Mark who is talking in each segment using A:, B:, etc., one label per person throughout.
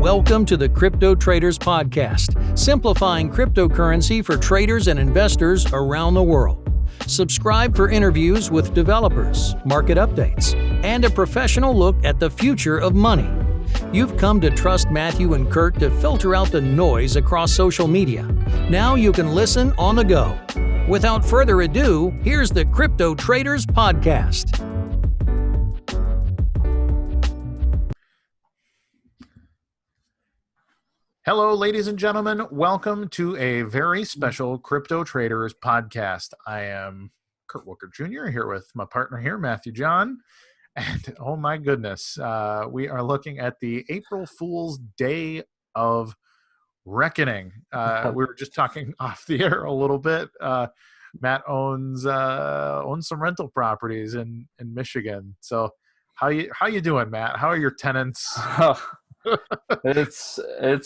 A: Welcome to the Crypto Traders Podcast, simplifying cryptocurrency for traders and investors around the world. Subscribe for interviews with developers, market updates, and a professional look at the future of money. You've come to trust Matthew and Kurt to filter out the noise across social media. Now you can listen on the go. Without further ado, here's the Crypto Traders Podcast.
B: Hello, ladies and gentlemen. Welcome to a very special Crypto Traders podcast. I am Kurt Wuckert Jr. here with my partner here, Matthew John. And oh my goodness, we are looking at the April Fool's Day of reckoning. We were just talking off the air a little bit. Matt owns some rental properties in Michigan. So how you doing, Matt? How are your tenants?
C: It's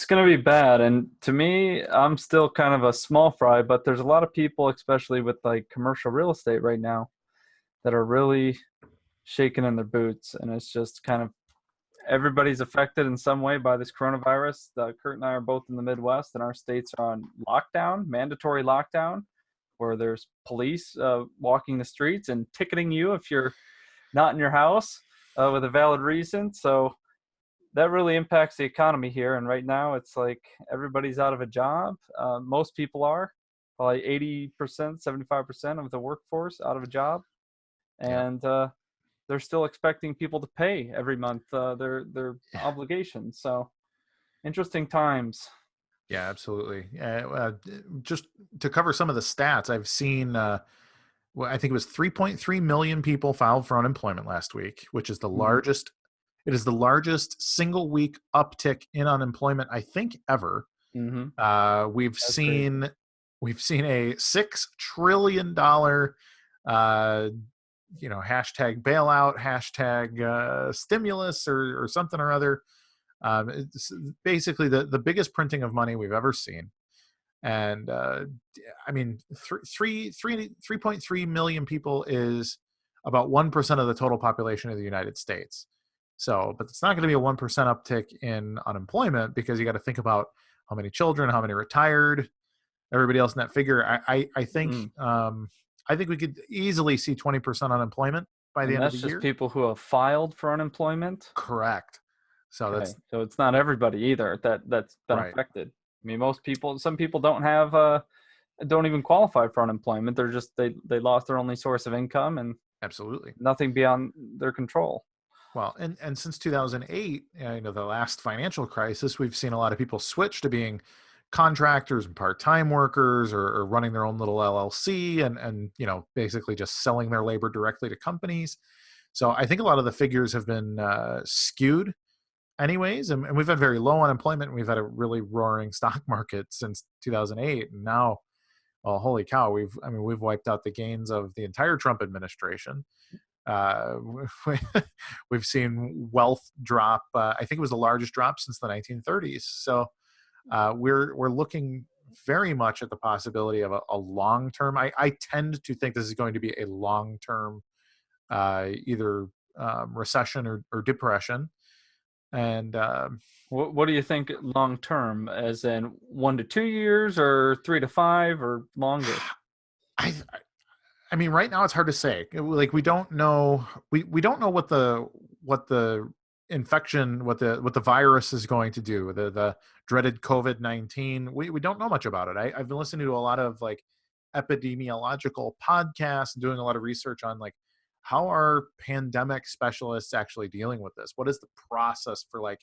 C: going to be bad. And to me, I'm still kind of a small fry, but there's a lot of people, especially with like commercial real estate right now, that are really shaking in their boots. And it's just kind of everybody's affected in some way by this coronavirus. Kurt and I are both in the Midwest, and our states are on lockdown, mandatory lockdown, where there's police walking the streets and ticketing you if you're not in your house with a valid reason. So that really impacts the economy here. And right now it's like everybody's out of a job. Most people are, probably 80%, 75% of the workforce out of a job. And they're still expecting people to pay every month their obligations. So interesting times.
B: Yeah, absolutely. Just to cover some of the stats, I've seen, I think it was 3.3 million people filed for unemployment last week, which is the largest. It is the largest single week uptick in unemployment, I think, ever. Mm-hmm. We've seen a $6 trillion, hashtag bailout, hashtag stimulus or something or other. It's basically the biggest printing of money we've ever seen. And I mean, 3.3 million people is about 1% of the total population of the United States. So, but it's not going to be a 1% uptick in unemployment, because you got to think about how many children, how many retired, everybody else in that figure. I think we could easily see 20% unemployment by the end of the year.
C: That's just people who have filed for unemployment.
B: Correct. So
C: so it's not everybody either that's been affected. I mean, some people don't even qualify for unemployment. They're just they lost their only source of income, and
B: absolutely
C: nothing beyond their control.
B: Well, and since 2008, the last financial crisis, we've seen a lot of people switch to being contractors and part-time workers, or running their own little LLC and basically just selling their labor directly to companies. So I think a lot of the figures have been skewed anyways, and we've had very low unemployment, and we've had a really roaring stock market since 2008. And now, well, holy cow, we've wiped out the gains of the entire Trump administration. We've seen wealth drop. I think it was the largest drop since the 1930s. So we're looking very much at the possibility of a long-term. I tend to think this is going to be a long-term either recession or depression. And
C: what do you think long-term, as in 1 to 2 years, or 3 to 5, or longer?
B: I mean, right now it's hard to say. Like, we don't know. We don't know what the infection, what the virus is going to do. The dreaded COVID-19. We don't know much about it. I've been listening to a lot of like epidemiological podcasts, doing a lot of research on like how are pandemic specialists actually dealing with this. What is the process for like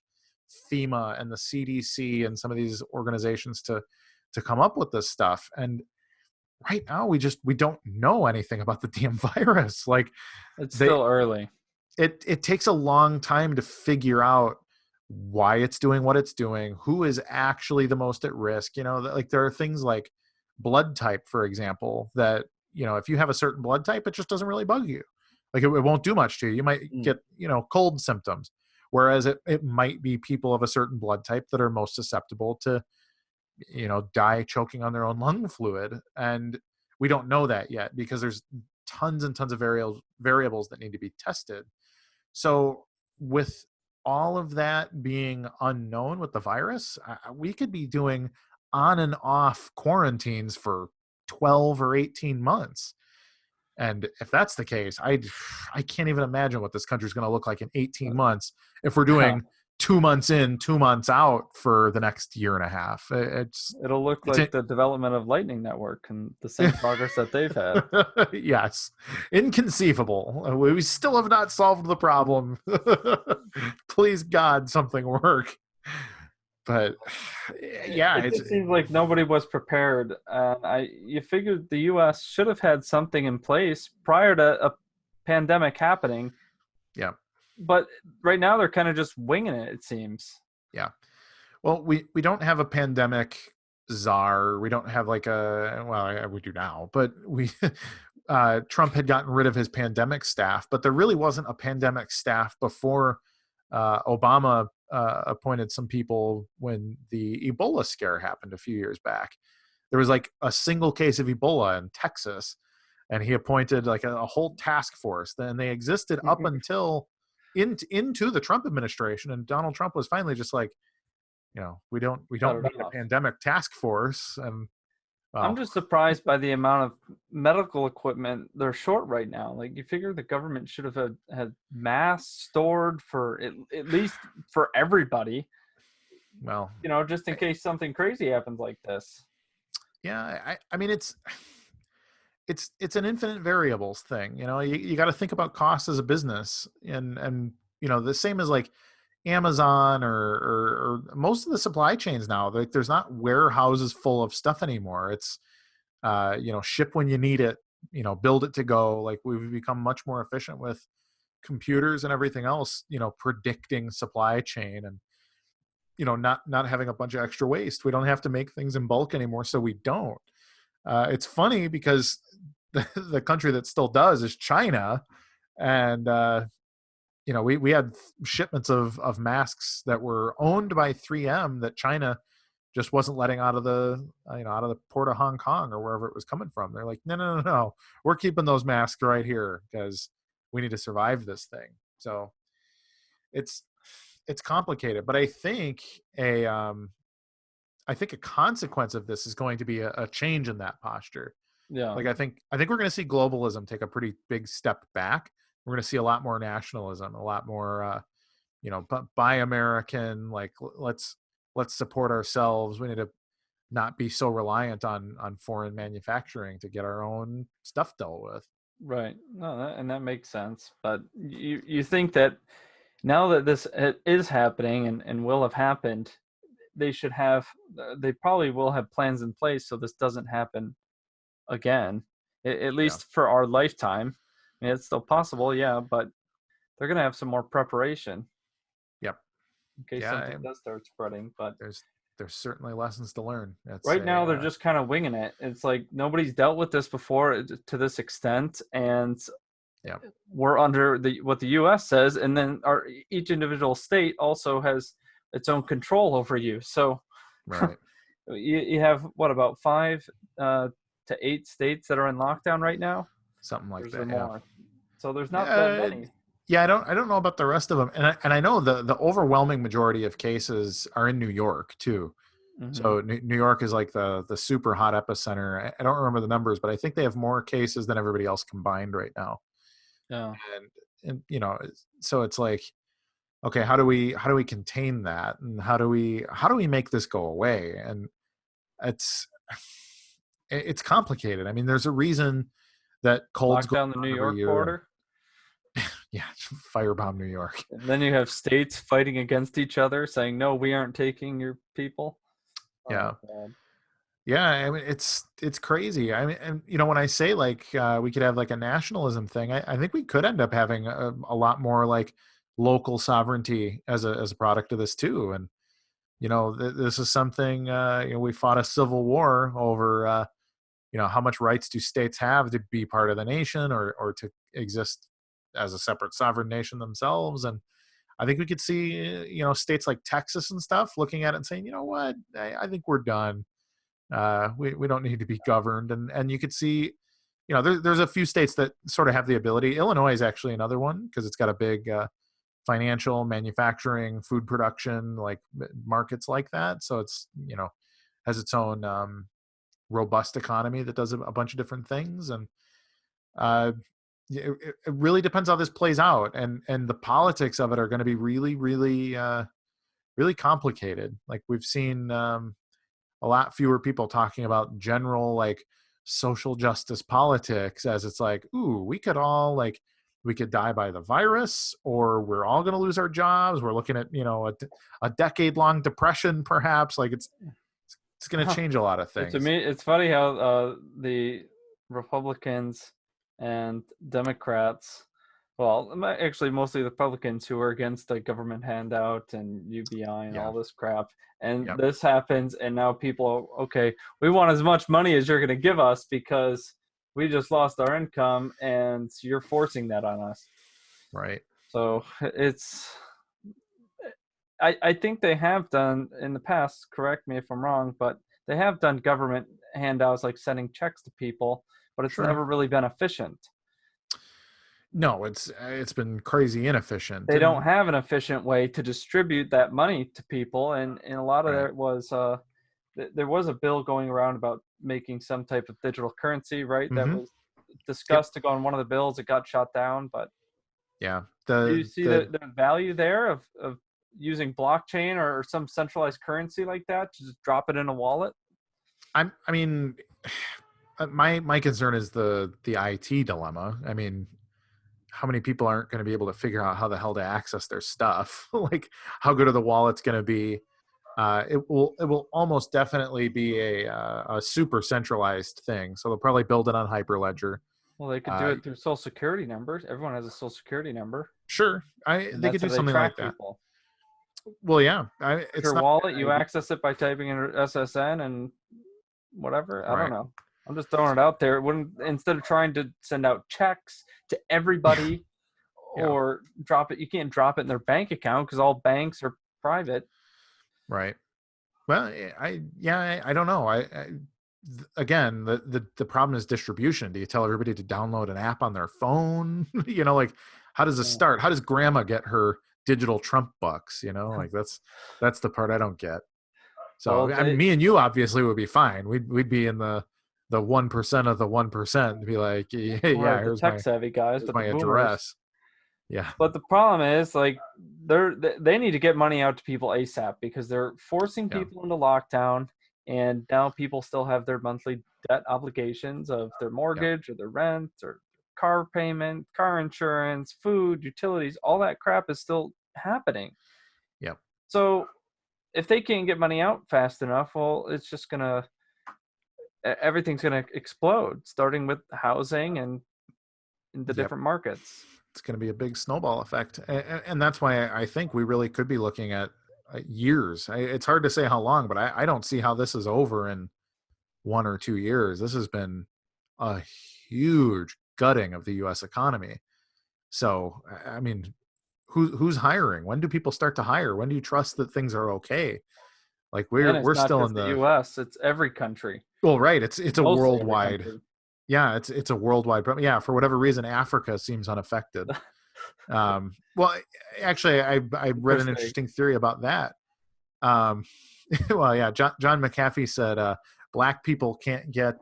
B: FEMA and the CDC and some of these organizations to come up with this stuff? And right now, we don't know anything about the damn virus. Like,
C: it's still early.
B: It takes a long time to figure out why it's doing what it's doing, who is actually the most at risk. Like there are things like blood type, for example, that, if you have a certain blood type, it just doesn't really bug you. Like it won't do much to you. You might get, cold symptoms, whereas it might be people of a certain blood type that are most susceptible to die choking on their own lung fluid. And we don't know that yet, because there's tons and tons of variables that need to be tested. So with all of that being unknown with the virus, we could be doing on and off quarantines for 12 or 18 months. And if that's the case, I can't even imagine what this country is going to look like in 18 months if we're doing 2 months in, 2 months out for the next year and a half.
C: It'll look like the development of Lightning Network and the same progress that they've had.
B: Yes. Inconceivable. We still have not solved the problem. Please God, something work. But yeah,
C: it just seems like nobody was prepared. You figured the U.S. should have had something in place prior to a pandemic happening.
B: Yeah.
C: But right now they're kind of just winging it, it seems.
B: Yeah. Well, we don't have a pandemic czar. We don't have like we do now, but Trump had gotten rid of his pandemic staff, but there really wasn't a pandemic staff before Obama appointed some people when the Ebola scare happened a few years back. There was like a single case of Ebola in Texas, and he appointed like a whole task force. Then they existed up until into the Trump administration, and Donald Trump was finally just like, we don't need a pandemic task force. And
C: I'm just surprised by the amount of medical equipment they're short right now. Like, you figure the government should have had masks stored for at least for everybody.
B: Well,
C: just in case something crazy happens like this.
B: Yeah, I mean it's an infinite variables thing. You got to think about cost as a business, and the same as like Amazon or most of the supply chains now. Like, there's not warehouses full of stuff anymore. It's ship when you need it, build it to go. Like, we've become much more efficient with computers and everything else, predicting supply chain and not having a bunch of extra waste. We don't have to make things in bulk anymore, so we don't. It's funny because the country that still does is China, and we had shipments of masks that were owned by 3M that China just wasn't letting out of the port of Hong Kong or wherever it was coming from. They're like, no, we're keeping those masks right here because we need to survive this thing. So it's complicated, but I think a consequence of this is going to be a change in that posture.
C: Yeah.
B: Like, I think we're going to see globalism take a pretty big step back. We're going to see a lot more nationalism, a lot more, buy American, like, let's support ourselves. We need to not be so reliant on foreign manufacturing to get our own stuff dealt with.
C: Right. No, that makes sense. But you think that now that this is happening and will have happened, they probably will have plans in place so this doesn't happen again, at least for our lifetime. I mean, it's still possible, but they're going to have some more preparation.
B: Yep.
C: In case something does start spreading. But
B: there's certainly lessons to learn.
C: Right now, they're just kind of winging it. It's like nobody's dealt with this before to this extent, and we're under what the U.S. says, and then each individual state also has its own control over you. So
B: right.
C: you have about 5 to 8 states that are in lockdown right now.
B: Something like
C: that.
B: Yeah.
C: So there's not that many.
B: Yeah, I don't know about the rest of them, and I know the overwhelming majority of cases are in New York too. Mm-hmm. So New York is like the super hot epicenter. I don't remember the numbers, but I think they have more cases than everybody else combined right now.
C: Yeah,
B: and so it's like, okay, how do we contain that, and how do we make this go away? And it's complicated. I mean, there's a reason that colds
C: lock down the New York border.
B: Yeah, firebomb New York.
C: And then you have states fighting against each other, saying, "No, we aren't taking your people."
B: Yeah, yeah. I mean, it's crazy. I mean, and when I say like we could have like a nationalism thing, I think we could end up having a lot more like local sovereignty as a product of this too. And this is something we fought a civil war over. How much rights do states have to be part of the nation or to exist as a separate sovereign nation themselves? And I think we could see, states like Texas and stuff looking at it and saying, you know what, I think we're done. We don't need to be governed. And you could see, there's a few states that sort of have the ability. Illinois is actually another one because it's got a big financial, manufacturing, food production, like markets like that. So it's, has its own robust economy that does a bunch of different things. And it really depends how this plays out. And the politics of it are going to be really, really, really complicated. Like we've seen a lot fewer people talking about general like social justice politics, as it's like, ooh, we could die by the virus, or we're all going to lose our jobs. We're looking at, a decade-long depression, perhaps. Like it's going to change a lot of things.
C: To me, it's funny how the Republicans and Democrats, well, actually mostly the Republicans, who are against the government handout and UBI and all this crap. And this happens, and now people, okay, we want as much money as you're going to give us because we just lost our income, and you're forcing that on us.
B: Right.
C: So I think they have done in the past, correct me if I'm wrong, but they have done government handouts like sending checks to people, but it's never really been efficient.
B: No, it's been crazy inefficient.
C: They don't have an efficient way to distribute that money to people, and a lot of it was there was a bill going around about making some type of digital currency, right? That was discussed to go on one of the bills. It got shot down, but do you see the value there of using blockchain or some centralized currency like that to just drop it in a wallet?
B: I mean, my concern is the IT dilemma. I mean, how many people aren't going to be able to figure out how the hell to access their stuff? Like, how good are the wallets going to be? It will almost definitely be a super centralized thing. So they'll probably build it on Hyperledger.
C: Well, they could do it through social security numbers. Everyone has a social security number.
B: Sure, they could do something like that.
C: People.
B: Well, yeah,
C: it's your wallet. You access it by typing in SSN and whatever. I don't know. I'm just throwing it out there. Instead of trying to send out checks to everybody or drop it, you can't drop it in their bank account because all banks are private.
B: Right. Well, I don't know. Again, the problem is distribution. Do you tell everybody to download an app on their phone? Like, how does this start? How does grandma get her digital TrumpBucks? Like that's the part I don't get. So me and you obviously would be fine. We'd be in the 1% of the 1% to be like, here's
C: tech savvy guys,
B: my address. Yeah.
C: But the problem is, like, they need to get money out to people ASAP because they're forcing people into lockdown, and now people still have their monthly debt obligations of their mortgage or their rent or car payment, car insurance, food, utilities. All that crap is still happening.
B: Yep.
C: So if they can't get money out fast enough, well, it's just everything's gonna explode, starting with housing and in the different markets.
B: It's going to be a big snowball effect. And that's why I think we really could be looking at years. It's hard to say how long, but I don't see how this is over in 1 or 2 years. This has been a huge gutting of the U.S. economy. So, I mean, who's hiring? When do people start to hire? When do you trust that things are okay? Like we're still in the
C: U.S. It's every country.
B: Well, right. It's a worldwide. Yeah, it's a worldwide problem. Yeah, for whatever reason, Africa seems unaffected. Well, actually, I read an interesting theory about that. Well, yeah, John McAfee said black people can't get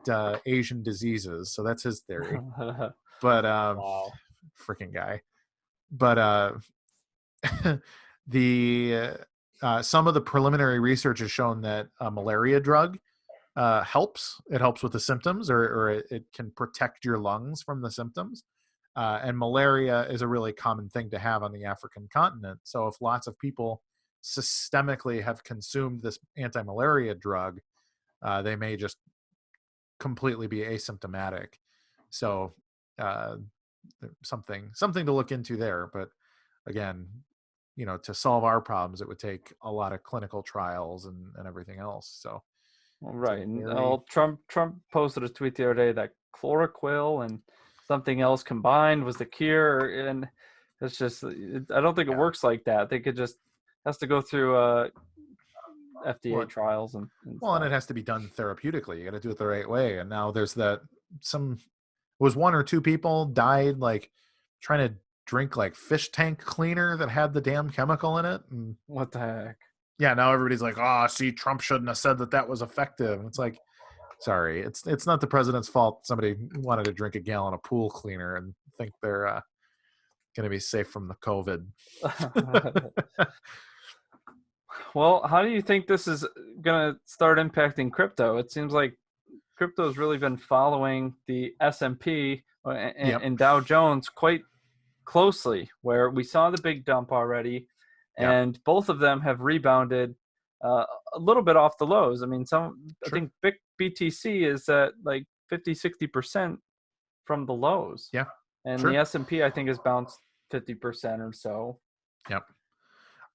B: Asian diseases, so that's his theory. But
C: wow,
B: freaking guy. But the some of the preliminary research has shown that a malaria drug helps. It helps with the symptoms, or it can protect your lungs from the symptoms. And malaria is a really common thing to have on the African continent. So if lots of people systemically have consumed this anti-malaria drug, they may just completely be asymptomatic. So something to look into there. But again, to solve our problems, it would take a lot of clinical trials and everything else. So.
C: Right. Trump posted a tweet the other day that chloroquine and something else combined was the cure, and it's just I don't think it works like that. They could just has to go through FDA trials and
B: and it has to be done therapeutically. You got to do it the right way. And now there's that 1 or 2 people died like trying to drink like fish tank cleaner that had the damn chemical in it. And
C: What the heck?
B: yeah, now everybody's like, oh, see, Trump shouldn't have said that was effective. And it's like, sorry, it's not the president's fault somebody wanted to drink a gallon of pool cleaner and think they're going to be safe from the COVID.
C: Well, how do you think this is going to start impacting crypto? It seems like crypto has really been following the S&P and Dow Jones quite closely, where we saw the big dump already, and both of them have rebounded a little bit off the lows. I mean, I think BTC is at like 50-60% from the lows.
B: Yeah.
C: And the S&P, I think, has bounced 50% or so.
B: Yep.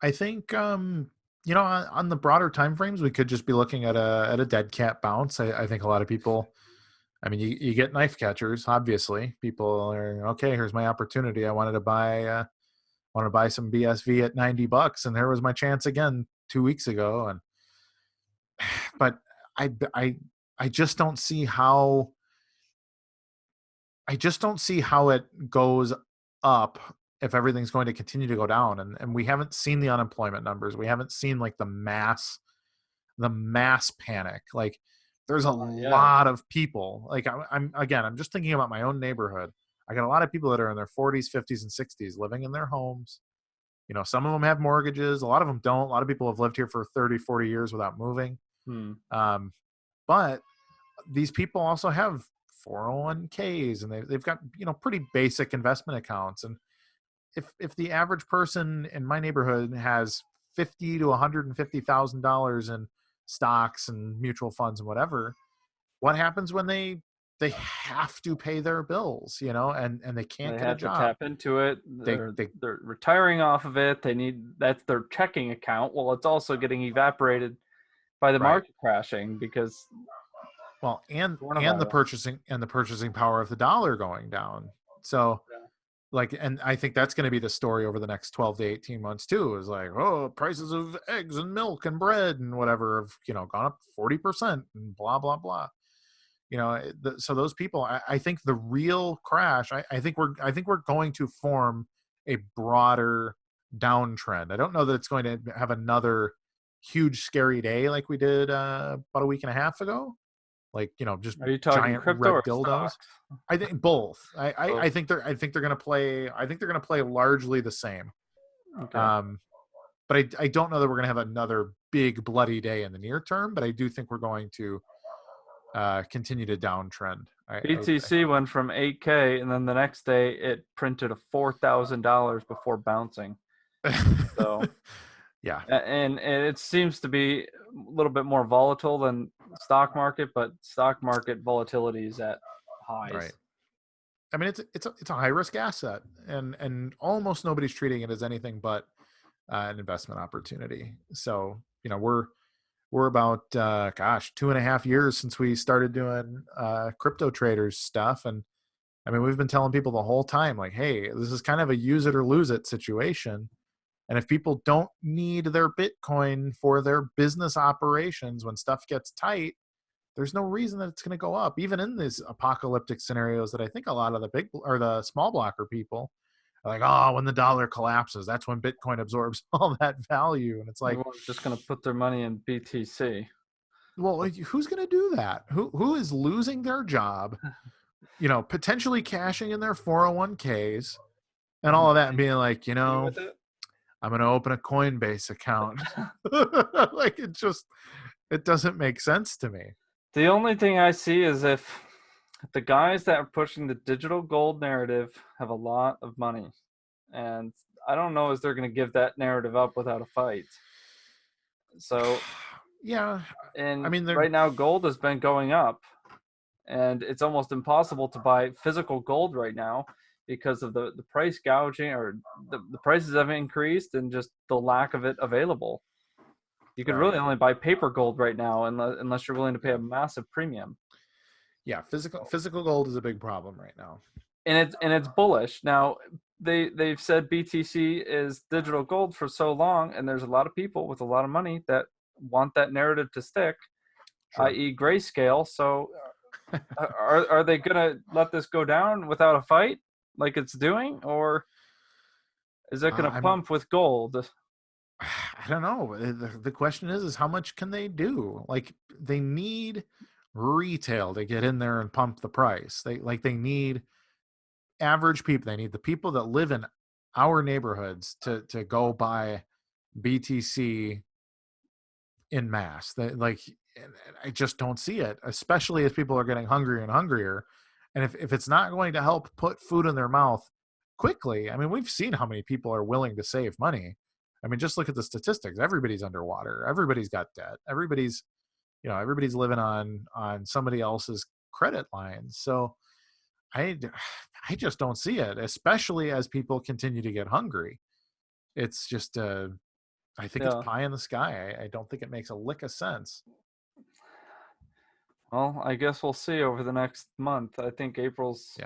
B: I think on the broader timeframes, we could just be looking at a dead cat bounce. I think a lot of people, I mean, you get knife catchers, obviously. People are, okay, here's my opportunity. I wanted to buy some BSV at $90, and there was my chance again 2 weeks ago. But I just don't see how it goes up if everything's going to continue to go down. And we haven't seen the unemployment numbers. We haven't seen like the mass panic. Like there's a lot of people. Like I'm just thinking about my own neighborhood. I got a lot of people that are in their 40s, 50s, and 60s living in their homes. Some of them have mortgages. A lot of them don't. A lot of people have lived here for 30, 40 years without moving. But these people also have 401ks, and they've got, pretty basic investment accounts. And if the average person in my neighborhood has $50,000 to $150,000 in stocks and mutual funds and whatever, what happens when they have to pay their bills, and they can't get a job?
C: To tap into it. They're retiring off of it. That's their checking account. Well, it's also getting evaporated by the market crashing because
B: and the purchasing power of the dollar going down. So and I think that's going to be the story over the next 12 to 18 months too, is like, oh, prices of eggs and milk and bread and whatever have, gone up 40% and blah, blah, blah. So those people, I think the real crash, I think we're going to form a broader downtrend. I don't know that it's going to have another huge scary day like we did about a week and a half ago. Like, just
C: are you talking
B: giant
C: crypto
B: red
C: or
B: dildos?
C: stocks?
B: I think both. I think they're going to play. I think they're going to play largely the same.
C: Okay.
B: But I don't know that we're going to have another big bloody day in the near term. But I do think we're going to continue to downtrend.
C: BTC went from 8K, and then the next day it printed a $4,000 before bouncing. So
B: yeah,
C: and it seems to be a little bit more volatile than stock market, but stock market volatility is at highs.
B: Right. I mean, it's a high risk asset, and almost nobody's treating it as anything but an investment opportunity. So we're about 2.5 years since we started doing crypto traders stuff, and I mean, we've been telling people the whole time, like, hey, this is kind of a use it or lose it situation. And if people don't need their Bitcoin for their business operations when stuff gets tight, there's no reason that it's going to go up. Even in these apocalyptic scenarios that I think a lot of the small blocker people are like, oh, when the dollar collapses, that's when Bitcoin absorbs all that value. And it's like,
C: everyone's just going to put their money in BTC.
B: Well, who's going to do that? Who is losing their job, potentially cashing in their 401ks and all of that and being like, I'm going to open a Coinbase account. Like, it doesn't make sense to me.
C: The only thing I see is if the guys that are pushing the digital gold narrative have a lot of money, and I don't know if they're going to give that narrative up without a fight. So,
B: yeah.
C: And
B: I mean,
C: right now gold has been going up, and it's almost impossible to buy physical gold right now because of the price gouging, or the prices have increased and just the lack of it available. You could really only buy paper gold right now unless you're willing to pay a massive premium.
B: Yeah, physical gold is a big problem right now.
C: And it's bullish. Now they've said BTC is digital gold for so long, and there's a lot of people with a lot of money that want that narrative to stick, i.e. grayscale. So are they gonna let this go down without a fight like it's doing, or Is it going to
B: I mean,
C: pump with gold?
B: I don't know. The question is how much can they do? Like, they need retail to get in there and pump the price. They need average people. They need the people that live in our neighborhoods to go buy BTC in mass. I just don't see it, especially as people are getting hungrier and hungrier. And if it's not going to help put food in their mouth quickly, I mean, we've seen how many people are willing to save money. I mean, just look at the statistics. Everybody's underwater. Everybody's got debt. Everybody's living on somebody else's credit lines. So I just don't see it, especially as people continue to get hungry. It's just I think it's
C: Yeah.
B: pie in the sky. I don't think it makes a lick of sense.
C: Well, I guess we'll see over the next month. I think April's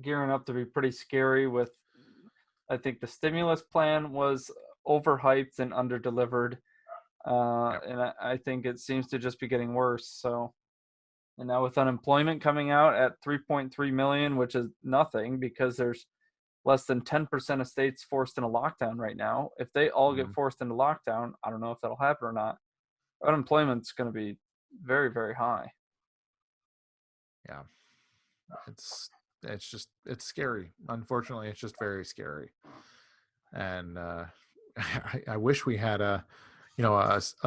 C: gearing up to be pretty scary with, I think the stimulus plan was overhyped and underdelivered. And I think it seems to just be getting worse. So, and now with unemployment coming out at 3.3 million, which is nothing because there's less than 10% of states forced into lockdown right now. If they all get forced into lockdown, I don't know if that'll happen or not. Unemployment's going to be very, very high.
B: Yeah. It's scary. Unfortunately, it's just very scary. And I wish we had a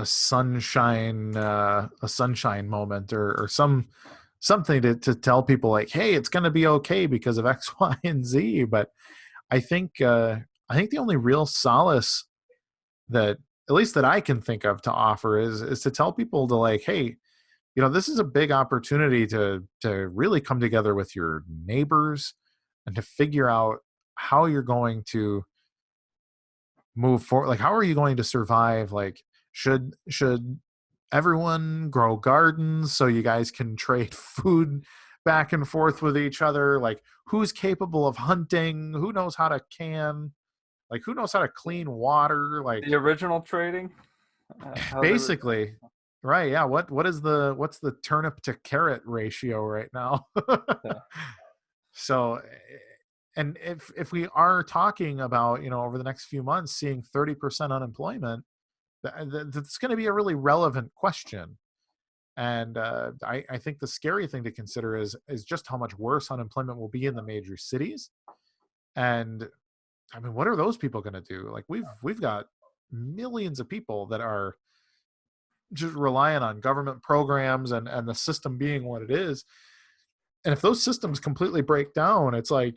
B: sunshine moment or something to tell people like, hey, it's going to be okay because of X, Y, and Z. But I think the only real solace that, at least that I can think of, to offer is to tell people to, like, hey, this is a big opportunity to really come together with your neighbors and to figure out how you're going to move forward. Like, how are you going to survive? Like, should everyone grow gardens so you guys can trade food back and forth with each other? Like, who's capable of hunting? Who knows how to can? Like, who knows how to clean water? Like,
C: the original trading?
B: Basically. Right. Yeah. What's the turnip to carrot ratio right now?
C: Yeah.
B: So, and if we are talking about, over the next few months seeing 30% unemployment, that's going to be a really relevant question. And I think the scary thing to consider is just how much worse unemployment will be in the major cities. And I mean, what are those people going to do? Like, we've got millions of people that are just relying on government programs and the system being what it is. And if those systems completely break down, it's like,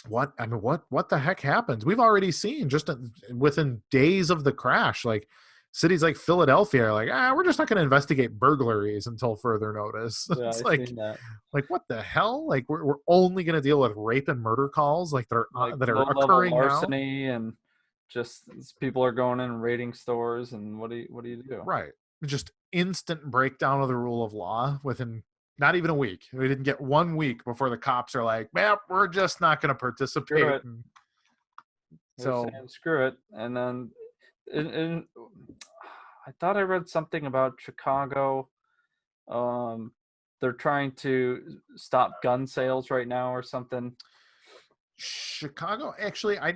B: what the heck happens? We've already seen just within days of the crash, like cities like Philadelphia are like, we're just not going to investigate burglaries until further notice.
C: Yeah,
B: It's
C: I've seen that.
B: like, what the hell? Like, we're only going to deal with rape and murder calls like that are occurring
C: larceny now. And just people are going in and raiding stores, and what do you do?
B: Right. Just instant breakdown of the rule of law within not even a week. We didn't get 1 week before the cops are like, man, we're just not going to participate.
C: So screw it. And then I thought I read something about Chicago. They're trying to stop gun sales right now or something.
B: Chicago, actually, I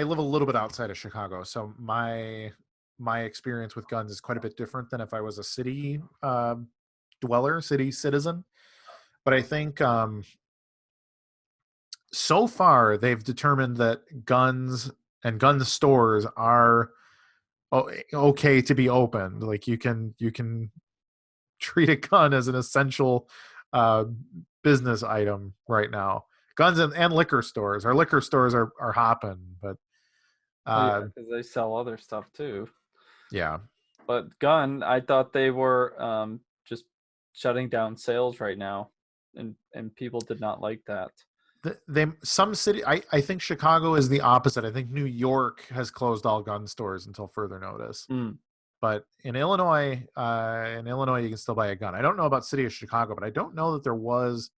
B: live a little bit outside of Chicago, so my experience with guns is quite a bit different than if I was a city dweller, city citizen. But I think so far they've determined that guns and gun stores are okay to be opened. Like, you can treat a gun as an essential business item right now. Guns and liquor stores. Our liquor stores are hopping, but
C: because they sell other stuff too.
B: Yeah.
C: But gun, I thought they were just shutting down sales right now, and people did not like that.
B: Some city, I think Chicago is the opposite. I think New York has closed all gun stores until further notice. But in Illinois, you can still buy a gun. I don't know about city of Chicago, but I don't know that there was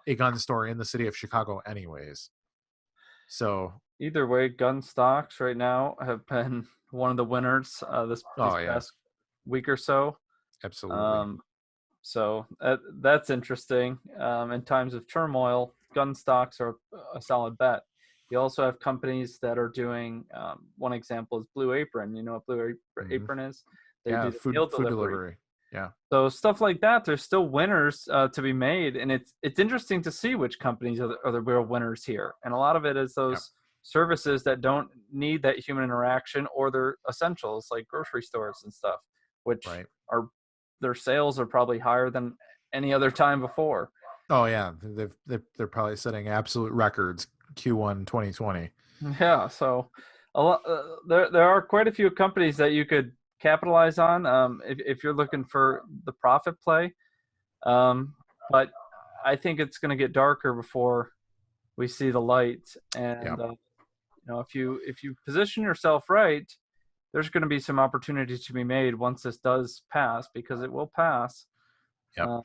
B: a gun store in the city of Chicago anyways. So
C: either way, gun stocks right now have been one of the winners this past week or so.
B: Absolutely.
C: So that's interesting. In times of turmoil, gun stocks are a solid bet. You also have companies that are doing, one example is Blue Apron. You know what Blue Apron is? They do the meal
B: food
C: delivery.
B: delivery. Yeah.
C: So stuff like that, there's still winners to be made, and it's interesting to see which companies are the real winners here. And a lot of it is those services that don't need that human interaction, or they're essentials like grocery stores and stuff, which are their sales are probably higher than any other time before.
B: Oh yeah, they're probably setting absolute records Q1 2020.
C: Yeah, so a lot, there are quite a few companies that you could capitalize on if you're looking for the profit play. But I think it's going to get darker before we see the light. And if you position yourself right, there's going to be some opportunities to be made once this does pass, because it will pass.
B: And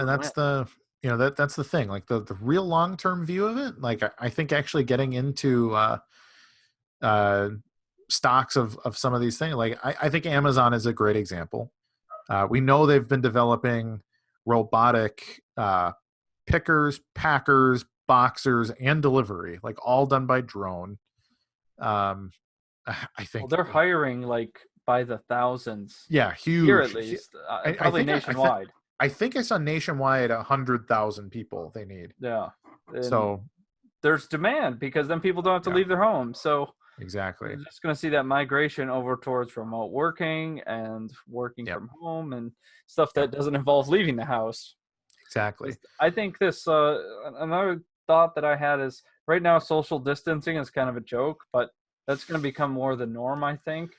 B: that's that's the thing. Like the real long-term view of it. Like I think actually getting into stocks of some of these things. Like I think Amazon is a great example. We know they've been developing robotic pickers, packers, boxers, and delivery, like all done by drone. I think
C: they're hiring like by the thousands.
B: Yeah, huge.
C: Here at least, probably nationwide.
B: I think I saw nationwide 100,000 people they need.
C: Yeah. And
B: so
C: there's demand, because then people don't have to leave their home. So
B: exactly,
C: you're just going to see that migration over towards remote working and working from home and stuff that doesn't involve leaving the house.
B: Exactly.
C: I think this another thought that I had is, right now social distancing is kind of a joke, but that's going to become more the norm, I think.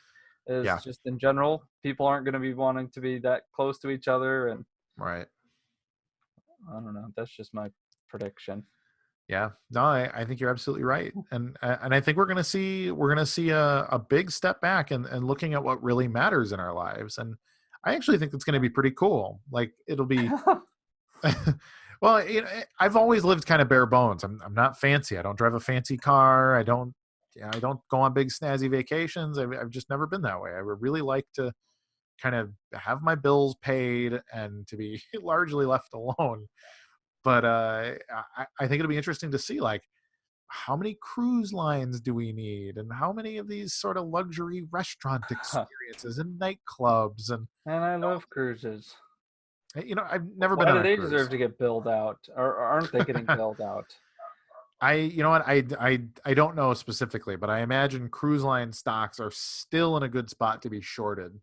C: Just in general, people aren't going to be wanting to be that close to each other, and
B: right.
C: I don't know. That's just my prediction.
B: Yeah, no, I think you're absolutely right, and I think we're gonna see a big step back and looking at what really matters in our lives, and I actually think that's going to be pretty cool. Like it'll be, well, I've always lived kind of bare bones. I'm not fancy. I don't drive a fancy car. I don't go on big snazzy vacations. I've just never been that way. I would really like to kind of have my bills paid and to be largely left alone. But I think it'll be interesting to see, like, how many cruise lines do we need, and how many of these sort of luxury restaurant experiences and nightclubs. And
C: I love cruises.
B: I've never been on a cruise. Why do
C: they deserve to get billed out, or aren't they getting billed out?
B: I don't know specifically, but I imagine cruise line stocks are still in a good spot to be shorted.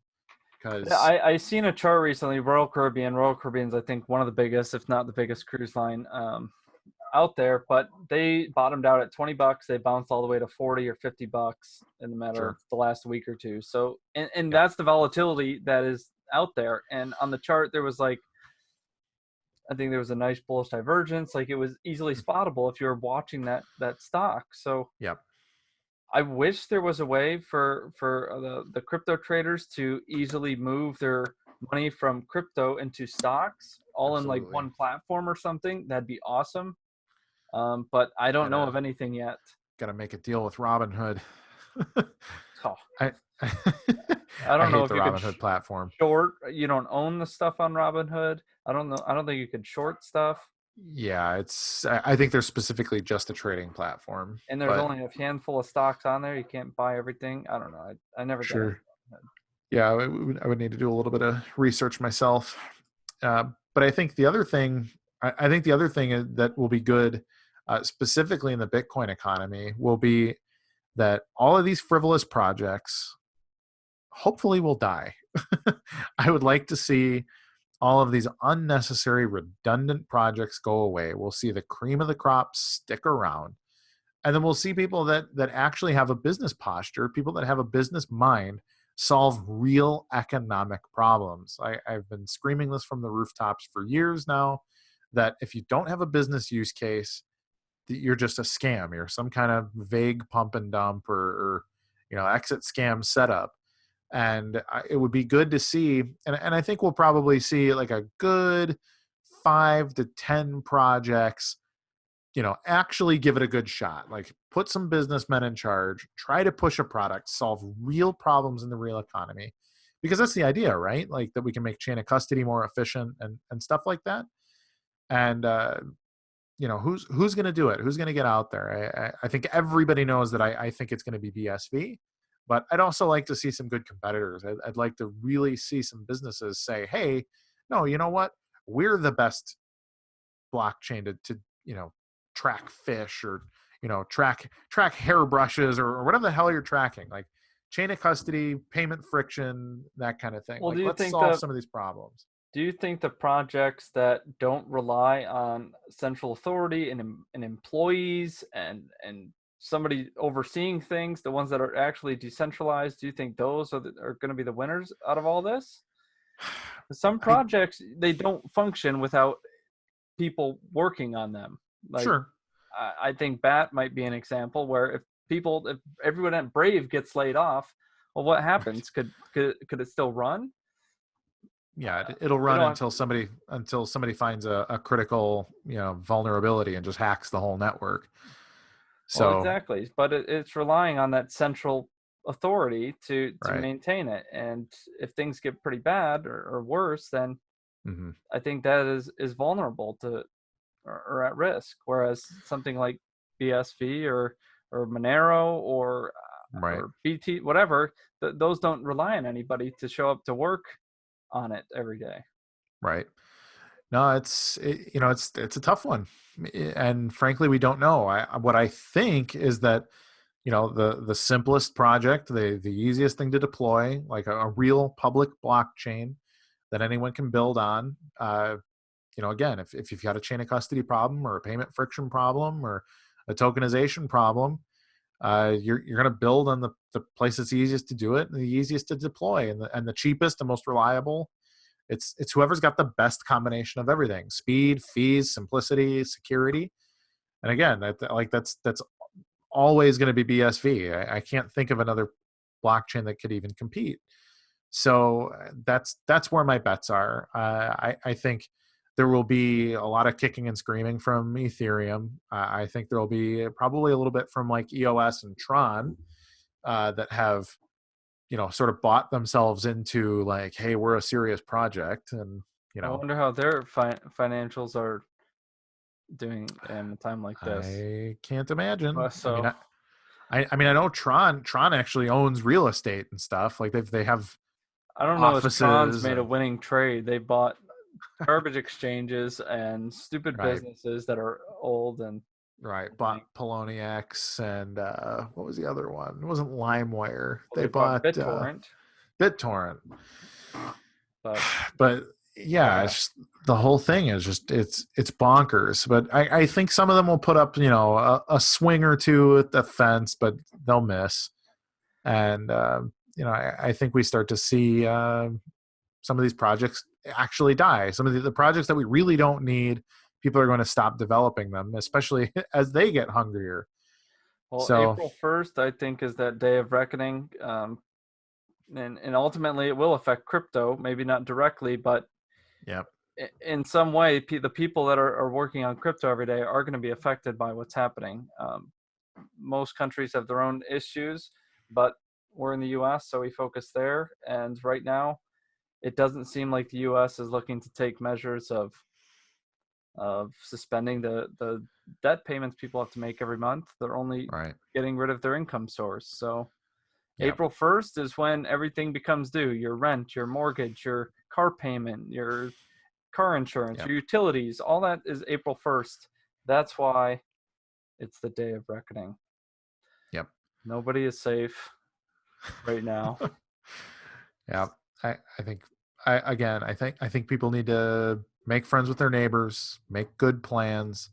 C: I seen a chart recently, Royal Caribbean's, I think, one of the biggest, if not the biggest cruise line out there, but they bottomed out at $20. They bounced all the way to $40 or $50 in the matter of the last week or two. So, and that's the volatility that is out there. And on the chart, there was I think there was a nice bullish divergence. Like, it was easily spottable if you were watching that stock. So I wish there was a way for the crypto traders to easily move their money from crypto into stocks all in like one platform or something. That'd be awesome. But I don't know of anything yet.
B: Got to make a deal with Robinhood.
C: I don't know if
B: the
C: you
B: Robinhood platform.
C: Short, you don't own the stuff on Robinhood. I don't know. I don't think you can short stuff.
B: Yeah, I think they're specifically just a trading platform.
C: And there's only a handful of stocks on there. You can't buy everything. I don't know. I never got it.
B: Yeah, I would need to do a little bit of research myself. But I think the other thing, that will be good, specifically in the Bitcoin economy, will be that all of these frivolous projects hopefully will die. I would like to see all of these unnecessary, redundant projects go away. We'll see the cream of the crop stick around. And then we'll see people that actually have a business posture, people that have a business mind, solve real economic problems. I've been screaming this from the rooftops for years now, that if you don't have a business use case, that you're just a scam. You're some kind of vague pump and dump or exit scam setup. And it would be good to see, and I think we'll probably see like a good 5 to 10 projects, actually give it a good shot. Like, put some businessmen in charge, try to push a product, solve real problems in the real economy, because that's the idea, right? Like, that we can make chain of custody more efficient and stuff like that. And who's going to do it? Who's going to get out there? I think everybody knows that I think it's going to be BSV, but I'd also like to see some good competitors. I'd like to really see some businesses say, hey, no, you know what? We're the best blockchain to track fish, or track hairbrushes, or whatever the hell you're tracking, like chain of custody, payment friction, that kind of thing.
C: Well,
B: Like,
C: do you
B: let's
C: think
B: solve some of these problems.
C: do you think the projects that don't rely on central authority and employees and somebody overseeing things, the ones that are actually decentralized, do you think those are going to be the winners out of all this? Some
B: I
C: projects, they don't function without people working on them. Like,
B: Sure.
C: I think BAT might be an example where if everyone at Brave gets laid off, well, what happens? Could it still run?
B: Yeah, it'll
C: We
B: run
C: don't
B: until somebody finds a critical vulnerability and just hacks the whole network.
C: Well,
B: So
C: exactly, but it's relying on that central authority to
B: right.
C: maintain it. And if things get pretty bad or worse, then
B: Hmm.
C: I think that is vulnerable to or at risk. Whereas something like BSV or Monero
B: Right.
C: or BT, whatever, those don't rely on anybody to show up to work on it every day.
B: Right. No, it's a tough one, and frankly, we don't know. What I think is that the simplest project, the easiest thing to deploy, like a real public blockchain that anyone can build on. Again, if you've got a chain of custody problem, or a payment friction problem, or a tokenization problem, you're going to build on the place that's easiest to do it, and the easiest to deploy, and the cheapest and most reliable. It's whoever's got the best combination of everything: speed, fees, simplicity, security. And again, that's always going to be BSV. I can't think of another blockchain that could even compete. So that's where my bets are. I think there will be a lot of kicking and screaming from Ethereum. I think there will be probably a little bit from like EOS and Tron, that have sort of bought themselves into like, hey, we're a serious project, and
C: I wonder how their financials are doing in a time like this.
B: I can't imagine.
C: So
B: I mean, I know Tron actually owns real estate and stuff. Like they have
C: I don't know if Tron's
B: offices
C: made a
B: and
C: winning trade. They bought garbage exchanges and stupid
B: right,
C: businesses that are old and
B: right. Bought Poloniex and what was the other one? It wasn't LimeWire.
C: well,
B: They
C: they bought
B: bought
C: BitTorrent.
B: BitTorrent.
C: But
B: But yeah,
C: yeah,
B: it's just, the whole thing is just it's bonkers. But I think some of them will put up a swing or two at the fence, but they'll miss. And I think we start to see some of these projects actually die. Some of the projects that we really don't need, people are going to stop developing them, especially as they get hungrier.
C: well,
B: So
C: April 1st, I think, is that day of reckoning. And ultimately, it will affect crypto. Maybe not directly, but
B: yeah,
C: in some way, the people that are working on crypto every day are going to be affected by what's happening. Most countries have their own issues, but we're in the U.S., so we focus there. And right now, it doesn't seem like the U.S. is looking to take measures of suspending the debt payments people have to make every month. They're only
B: right.
C: getting rid of their income source. So
B: Yep.
C: April 1st is when everything becomes due: your rent, your mortgage, your car payment, your car insurance,
B: Yep.
C: your utilities. All that is April 1st. That's why it's the day of reckoning.
B: Yep.
C: Nobody is safe right now.
B: Yeah. I think I think people need to make friends with their neighbors, make good plans,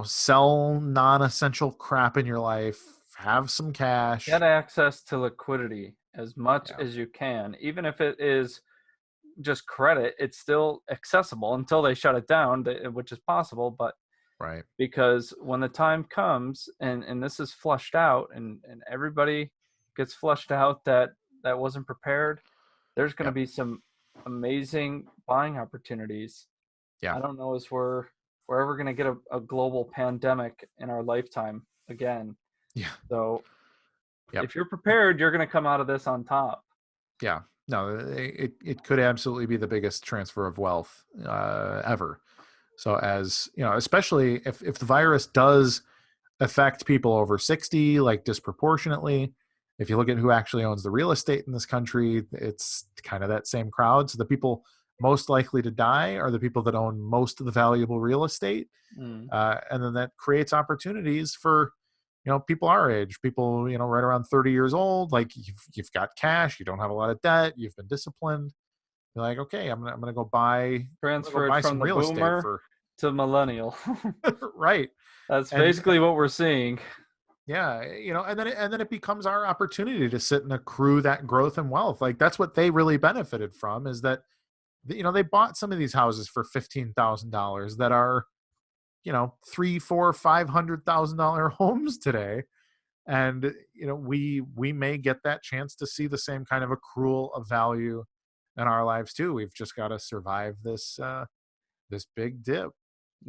B: sell non-essential crap in your life, have some cash.
C: Get access to liquidity as much
B: Yeah.
C: as you can. Even if it is just credit, it's still accessible until they shut it down, which is possible. But
B: Right.
C: because when the time comes and this is flushed out and everybody gets flushed out that wasn't prepared, there's going to
B: Yep.
C: be some amazing buying opportunities.
B: Yeah.
C: I don't know if we're ever going to get a global pandemic in our lifetime again.
B: Yeah.
C: So
B: Yep.
C: if you're prepared, you're going to come out of this on top.
B: Yeah. No, it could absolutely be the biggest transfer of wealth ever. So as you know, especially if the virus does affect people over 60, like disproportionately, if you look at who actually owns the real estate in this country, it's kind of that same crowd. So the people most likely to die are the people that own most of the valuable real estate.
C: Mm.
B: And then that creates opportunities for, people our age, people, right around 30 years old, like you've got cash, you don't have a lot of debt, you've been disciplined. You're like, okay, I'm gonna go
C: Transfer it from
B: some
C: the
B: real estate
C: boomer
B: for
C: to millennial.
B: right.
C: That's
B: And
C: basically what we're seeing.
B: yeah, and then it becomes our opportunity to sit and accrue that growth and wealth. Like that's what they really benefited from, is that they bought some of these houses for $15,000 that are, $300,000, $400,000, $500,000 homes today. And we may get that chance to see the same kind of accrual of value in our lives too. We've just got to survive this big dip.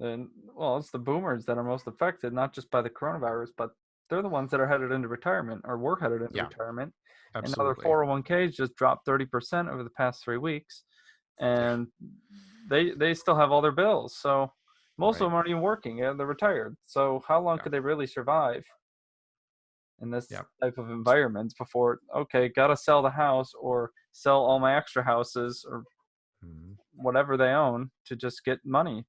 C: And well, it's the boomers that are most affected, not just by the coronavirus, but they're the ones that are headed into retirement or were headed into retirement.
B: Absolutely.
C: And now their 401ks just dropped 30% over the past 3 weeks, and they still have all their bills. So most of them aren't even working. They're retired. So how long could they really survive in this type of environment before, okay, got to sell the house or sell all my extra houses or whatever they own to just get money?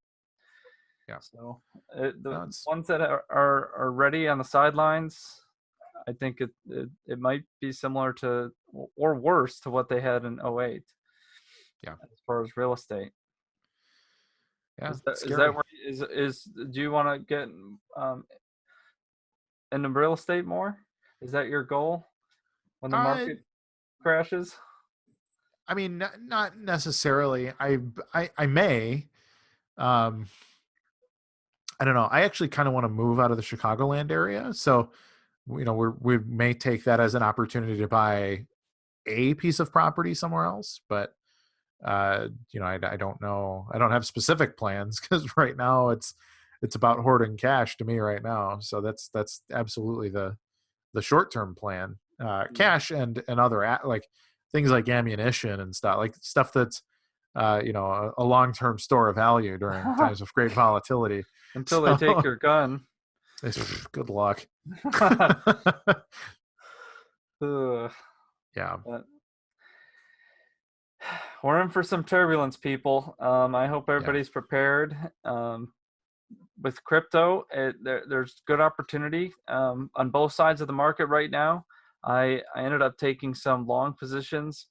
C: Yeah. So the ones that are ready on the sidelines, I think it might be similar to or worse to what they had in 2008. Yeah. As far as real estate. Yeah. Is that where do you want to get into real estate more? Is that your goal when the market crashes?
B: I mean, not necessarily. I may. I don't know. I actually kind of want to move out of the Chicagoland area. So, we may take that as an opportunity to buy a piece of property somewhere else. But, I don't know. I don't have specific plans because right now it's about hoarding cash to me right now. So that's absolutely the short-term plan. Cash and other like things like ammunition and stuff that's, a long-term store of value during times of great volatility.
C: Until they take your gun.
B: Good luck. Yeah.
C: But we're in for some turbulence, people. I hope everybody's prepared. With crypto, there's good opportunity on both sides of the market right now. I ended up taking some long positions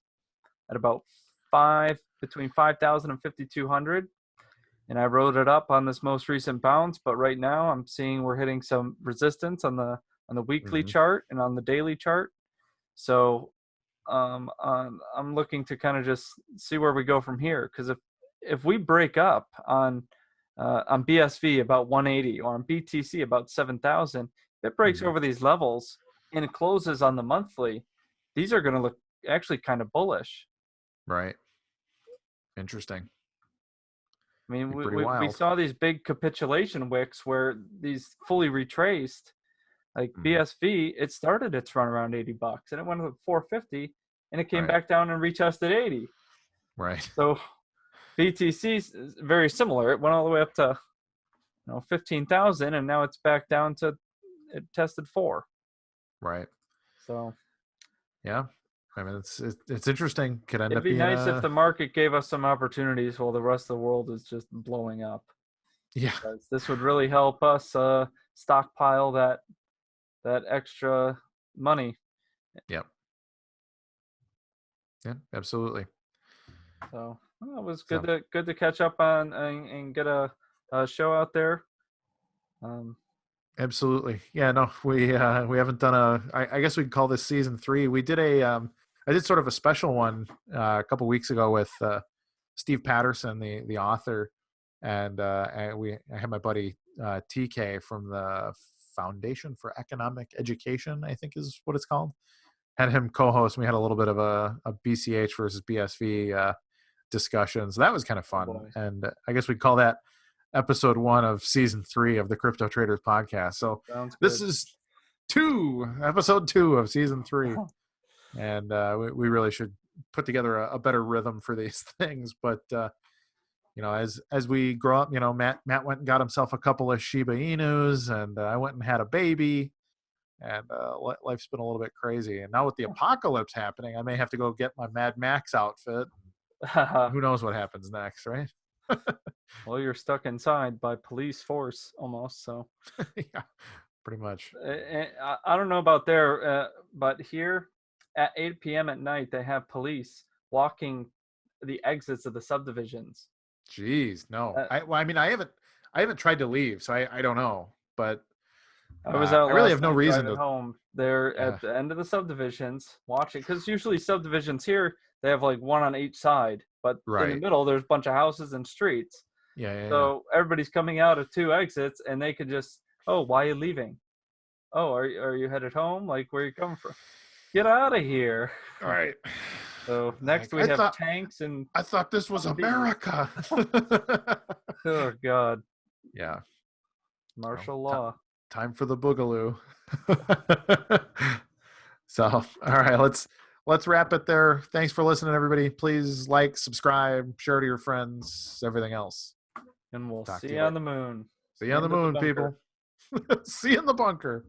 C: at about between 5,000 and 5,200. And I rode it up on this most recent bounce, but right now I'm seeing we're hitting some resistance on the weekly chart and on the daily chart. So I'm looking to kind of just see where we go from here, because if we break up on BSV about 180 or on BTC about 7,000, if it breaks over these levels and it closes on the monthly, these are going to look actually kind of bullish.
B: Right. Interesting.
C: I mean, we saw these big capitulation wicks where these fully retraced, like BSV, it started its run around $80 and it went to 450 and it came back down and retested 80.
B: Right.
C: So BTC is very similar. It went all the way up to 15,000 and now it's back down to it tested 4.
B: Right.
C: So
B: yeah. I mean, it's interesting. Could end up being
C: nice if the market gave us some opportunities while the rest of the world is just blowing up.
B: Yeah,
C: because this would really help us stockpile that extra money.
B: Yep. Yeah, absolutely.
C: So it was good to catch up on and get a show out there.
B: Absolutely. Yeah. No, we haven't done I guess we could call this season 3. We did I did sort of a special one a couple weeks ago with Steve Patterson, the author, and I had my buddy TK from the Foundation for Economic Education, I think is what it's called. Had him co-host. We had a little bit of a BCH versus BSV discussion, so that was kind of fun. And I guess we'd call that episode 1 of season 3 of the Crypto Traders podcast. So this is episode 2 of season 3. And we really should put together a better rhythm for these things. But, as we grow up, Matt went and got himself a couple of Shiba Inus, and I went and had a baby, and life's been a little bit crazy. And now with the apocalypse happening, I may have to go get my Mad Max outfit. Who knows what happens next, right?
C: Well, you're stuck inside by police force almost, so.
B: Yeah, pretty much.
C: I don't know about there, but here at 8 p.m. at night, they have police walking the exits of the subdivisions.
B: Jeez, no. I haven't tried to leave, so I don't know. But
C: I was out.
B: I really
C: last
B: have no
C: night
B: reason
C: driving
B: to.
C: home. They're at the end of the subdivisions watching, because usually subdivisions here they have like one on each side, but in the
B: Right.
C: middle there's a bunch of houses and streets.
B: Yeah.
C: So everybody's coming out of two exits, and they could just, oh, why are you leaving? Oh, are you headed home? Like, where you coming from? Get out of here!
B: All right.
C: So next we have tanks and.
B: I thought this was America.
C: Oh God.
B: Yeah.
C: Martial law.
B: Time for the boogaloo. So, all right, let's wrap it there. Thanks for listening, everybody. Please like, subscribe, share to your friends, everything else.
C: And we'll see you on the moon.
B: See you on the moon, people. See you in the bunker.